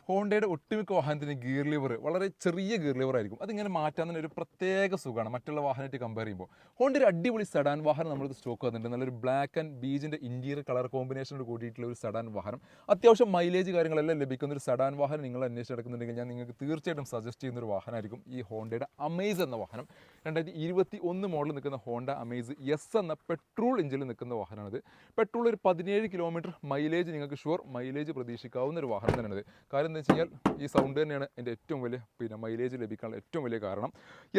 ഹോണ്ടയുടെ ഒട്ടുമിക്ക വാഹനത്തിന് ഗിയർ ലിവർ വളരെ ചെറിയ ഗിയർ ലിവർ ആയിരിക്കും. അതിങ്ങനെ മാറ്റാൻ തന്നെ ഒരു പ്രത്യേക സുഖമാണ് മറ്റുള്ള വാഹനമായിട്ട് കമ്പയർ ചെയ്യുമ്പോൾ. ഹോണ്ട ഒരു അടിപൊളി സെഡാൻ വാഹനം നമ്മൾക്ക് സ്റ്റോക്ക് വന്നിട്ടുണ്ട്. നല്ലൊരു ബ്ലാക്ക് ആൻഡ് ബീജിൻ്റെ ഇൻറ്റീരിയർ കളർ കോമ്പിനേഷനോട് കൂടിയിട്ടുള്ള ഒരു സെഡാൻ വാഹനം. അത്യാവശ്യം മൈലേജ് കാര്യങ്ങളെല്ലാം ലഭിക്കുന്ന ഒരു സെഡാൻ വാഹനം നിങ്ങൾ അന്വേഷിച്ച് നടക്കുന്നുണ്ടെങ്കിൽ ഞാൻ നിങ്ങൾക്ക് തീർച്ചയായിട്ടും സജസ്റ്റ് ചെയ്യുന്ന ഒരു വാഹനമായിരിക്കും ഈ ഹോണ്ടയുടെ അമേസ് എന്ന വാഹനം. 2021 മോഡൽ നിൽക്കുന്ന ഹോണ്ട അമേസ് എസ് എന്ന പെട്രോൾ എഞ്ചിനിൽ നിൽക്കുന്ന വാഹനമാണിത്. പെട്രോൾ ഒരു 17 കിലോമീറ്റർ മൈലേജ് നിങ്ങൾക്ക് ഷുവർ മൈലേജ് പ്രതീക്ഷിക്കാവുന്ന ഒരു വാഹനം തന്നെയാണിത്. കാര്യം എന്താ വെച്ച് കഴിഞ്ഞാൽ ഈ സൗണ്ട് തന്നെയാണ് എൻ്റെ ഏറ്റവും വലിയ മൈലേജ് ലഭിക്കാനുള്ള ഏറ്റവും വലിയ കാരണം.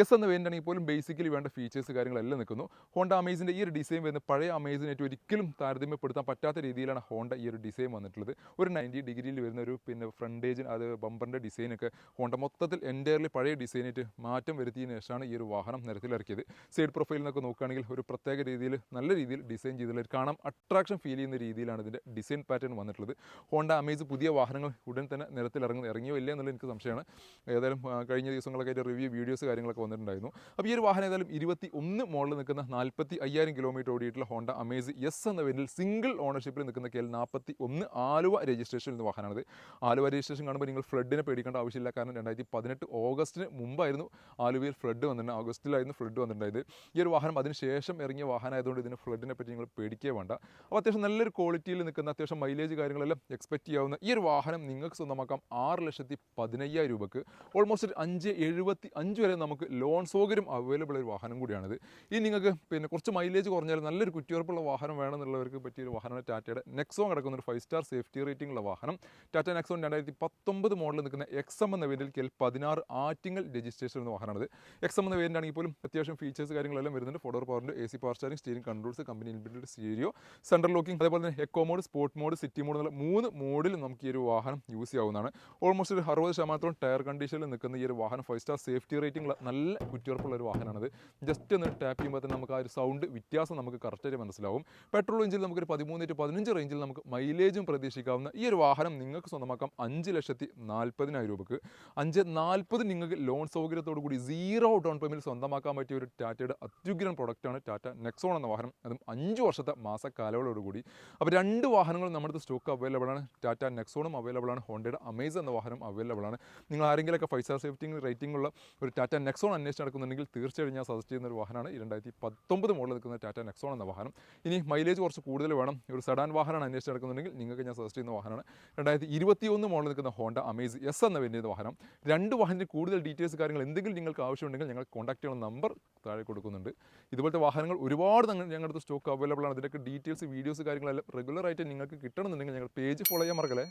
എസ് എന്ന വേരിയൻ്റാണെങ്കിൽ പോലും ബേസിക്കലി വേണ്ട ഫീച്ചേഴ്സ് കാര്യങ്ങളെല്ലാം നിൽക്കുന്നു. ഹോണ്ട അമേസിൻ്റെ ഈ ഒരു ഡിസൈൻ വരുന്ന പഴയ അമേസിനായിട്ട് ഒരിക്കലും താരതമ്യപ്പെടുത്താൻ പറ്റാത്ത രീതിയിലാണ് ഹോണ്ട ഈ ഒരു ഡിസൈൻ വന്നിട്ടുള്ളത്. ഒരു 90 ഡിഗ്രിയിൽ വരുന്ന ഒരു ഫ്രണ്ടേജ് അത് ബമ്പറിൻ്റെ ഡിസൈനൊക്കെ ഹോണ്ട മൊത്തത്തിൽ എൻറ്റയർലി പഴയ ഡിസൈനായിട്ട് മാറ്റം വരുത്തിയതിനു ശേഷമാണ് ഈ ഒരു വാഹനം നിരത്തിലിറക്കിയത്. സൈഡ് പ്രൊഫൈലിൽ നിന്നൊക്കെ നോക്കുകയാണെങ്കിൽ ഒരു പ്രത്യേക രീതിയിൽ നല്ല രീതിയിൽ ഡിസൈൻ ചെയ്തിട്ടുള്ള കാണാം അട്രാക്ഷൻ ഫീൽ ചെയ്യുന്ന രീതിയിലാണ് ഇതിൻ്റെ ഡിസൈൻ പാറ്റേൺ വന്നിട്ടുള്ളത്. ഹോണ്ട അമേസ് പുതിയ വാഹനങ്ങൾ ഉടൻ തന്നെ ഇറങ്ങിയോ ഇല്ല എന്നുള്ള എനിക്ക് സംശയമാണ്. ഏതായാലും കഴിഞ്ഞ ദിവസങ്ങളൊക്കെ ആയിട്ട് റിവ്യൂ വീഡിയോസ് കാര്യങ്ങളൊക്കെ വന്നിട്ടുണ്ടായിരുന്നു. അപ്പോൾ ഈ ഒരു വാഹനം ഏതായാലും 21 മോഡൽ നിൽക്കുന്ന 45,000 കിലോമീറ്റർ ഓടിയിട്ടുള്ള ഹോണ്ട അമേസ് എസ് എന്ന വേരിയന്റിൽ സിംഗിൾ ഓണർഷിപ്പിൽ നിൽക്കുന്ന KL41 ആലുവ രജിസ്ട്രേഷൻ എന്ന വാഹനമാണിത്. ആലുവ രജിസ്ട്രേഷൻ കാണുമ്പോൾ നിങ്ങൾ ഫ്ലഡിനെ പേടിക്കേണ്ട ആവശ്യമില്ല. കാരണം 2018 ഓഗസ്റ്റിന് മുമ്പായിരുന്നു ആലുവയിൽ ഫ്ലഡ് വന്നിട്ടുണ്ട്. ഓഗസ്റ്റിലായിരുന്നു ഫ്ലഡ് വന്നിട്ടുണ്ടായത്. ഈ ഒരു വാഹനം അതിനുശേഷം ഇറങ്ങിയ വാഹനമായതുകൊണ്ട് ഇതിന് ഫ്ലഡിനെ പറ്റി നിങ്ങൾ പേടിക്കേ വേണ്ട. അപ്പോൾ അത്യാവശ്യം നല്ലൊരു ക്വാളിറ്റിയിൽ നിൽക്കുന്ന അത്യാവശ്യം മൈലേജ് കാര്യങ്ങളെല്ലാം എക്സ്പെക്ട് ചെയ്യാവുന്ന ഈ ഒരു വാഹനം നിങ്ങൾക്ക് സ്വന്തമാക്കാം 6,15,000 രൂപക്ക്. ഓൾമോസ്റ്റ് 5,75 വരെ നമുക്ക് ലോൺ സൗകര്യം അവൈലബിൾ ഒരു വാഹനം കൂടിയാണിത്. ഇനി നിങ്ങൾക്ക് കുറച്ച് മൈലേജ് കുറഞ്ഞാൽ നല്ലൊരു കുറ്റിയുറപ്പുള്ള വാഹനം വേണമെന്നുള്ളവർക്ക് പറ്റിയൊരു വാഹനമാണ് ടാറ്റയുടെ നെക്സോൺ കിടക്കുന്ന ഒരു 5 സ്റ്റാർ സേഫ്റ്റി റേറ്റിംഗ് ഉള്ള വാഹനം. ടാറ്റ നെക്സോൺ 2019 മോഡൽ നിൽക്കുന്ന XM എന്ന വേരിയന്റിൽ KL16 ആറ്റിങ്ങൽ രജിസ്ട്രേഷൻ എന്ന വാഹനമാണ്. XM എന്ന വേരിയന്റ് ആണെങ്കിൽ പോലും അത്യാവശ്യം ഫീച്ചേഴ്സ് കാര്യങ്ങളെല്ലാം വരുന്നുണ്ട്. ഫോർവേഡ് പവറിൻ്റെ AC power steering, steering controls, company inbuilt stereo, central locking, അതേപോലെ തന്നെ eco mode, sport mode, city mode എന്നുള്ള 3 മോഡിൽ നമുക്ക് ഈ ഒരു വാഹനം യൂസ് ചെയ്യാവുന്നതാണ്. ഓൾമോസ്റ്റ് ഒരു 60% ടയർ കണ്ടീഷനിൽ നിൽക്കുന്ന ഈ ഒരു വാഹനം 5 സ്റ്റാർ സേഫ്റ്റി റേറ്റിംഗ് നല്ല കുറ്റിയുറപ്പുള്ള ഒരു വാഹനമാണിത്. ജസ്റ്റ് ഒന്ന് ടാപ്പ് ചെയ്യുമ്പോൾ തന്നെ നമുക്ക് ആ ഒരു സൗണ്ട് വ്യത്യാസം നമുക്ക് കറക്റ്റായിട്ട് മനസ്സിലാവും. പെട്രോൾ എഞ്ചിൽ നമുക്കൊരു 13-15 റേഞ്ചിൽ നമുക്ക് മൈലേജും പ്രതീക്ഷിക്കാവുന്ന ഈ ഒരു വാഹനം നിങ്ങൾക്ക് സ്വന്തമാക്കാം 5,40,000 രൂപക്ക്. 5,40 നിങ്ങൾക്ക് ലോൺ സൗകര്യത്തോടു കൂടി 0 ഡൗൺ പേയ്മെൻറ്റിൽ സ്വന്തമാക്കാൻ പറ്റിയ ഒരു ടാറ്റയുടെ അത്യുഗ്രൻ പ്രൊഡക്റ്റാണ് ടാറ്റ നെക്സോൺ എന്ന വാഹനം. അതും 5 വർഷത്തെ മാസക്കാലയളവോടുകൂടി. അപ്പോൾ 2 വാഹനങ്ങൾ നമ്മുടെ സ്റ്റോക്ക് അവൈലബിൾ ആണ്. ടാറ്റ നെക്സോണും അവൈലബിൾ ആണ്. ഹോണ്ടയുടെ അമേസ് എന്ന വാഹനം അവൈലബിൾ ആണ്. നിങ്ങൾ ആരെങ്കിലുമൊക്കെ 5 സ്റ്റാർ സേഫ്റ്റി റേറ്റിംഗ് ഉള്ള ഒരു ടാറ്റ നെക്സോൺ അന്വേഷിച്ച് നടക്കുന്നുണ്ടെങ്കിൽ തീർച്ചയായും ഞാൻ സജസ്റ്റ് ചെയ്യുന്ന ഒരു വാഹനമാണ് 2019 മോഡൽ നിൽക്കുന്ന ടാറ്റ നെക്സോൺ എന്ന വാഹനം. ഇനി മൈലേജ് കുറച്ച് കൂടുതൽ വേണം, ഒരു സെഡാൻ വാഹനമാണ് അന്വേഷിച്ച് നടക്കുന്നുണ്ടെങ്കിൽ നിങ്ങൾക്ക് ഞാൻ സജസ്റ്റ് ചെയ്യുന്ന വാഹനമാണ് 2021 മോഡൽ നിൽക്കുന്ന ഹോണ്ട അമേസ് എസ് എന്ന വേരിയന്റ് വാഹനം. 2 വാഹനത്തിന് കൂടുതൽ ഡീറ്റെയിൽസ് കാര്യങ്ങൾ എന്തെങ്കിലും നിങ്ങൾക്ക് ആവശ്യമുണ്ടെങ്കിൽ ഞങ്ങൾ കോൺടാക്ട് ചെയ്യുന്ന നമ്പർ താഴെ കൊടുക്കുന്നുണ്ട്. ഇതുപോലത്തെ വാഹനങ്ങൾ ഒരുപാട് ഞങ്ങളുടെ സ്റ്റോക്ക് അവൈലബിൾ ആണ്. ഇതിൻ്റെയൊക്കെ ഡീറ്റെയിൽസ് വീഡിയോസ് കാര്യങ്ങളെല്ലാം റെഗുലറായിട്ട് നിങ്ങൾക്ക് കിട്ടണമെന്നുണ്ടെങ്കിൽ ഞങ്ങൾ പേജ് ഫോളോ ചെയ്യാൻ മറക്കല്ലേ.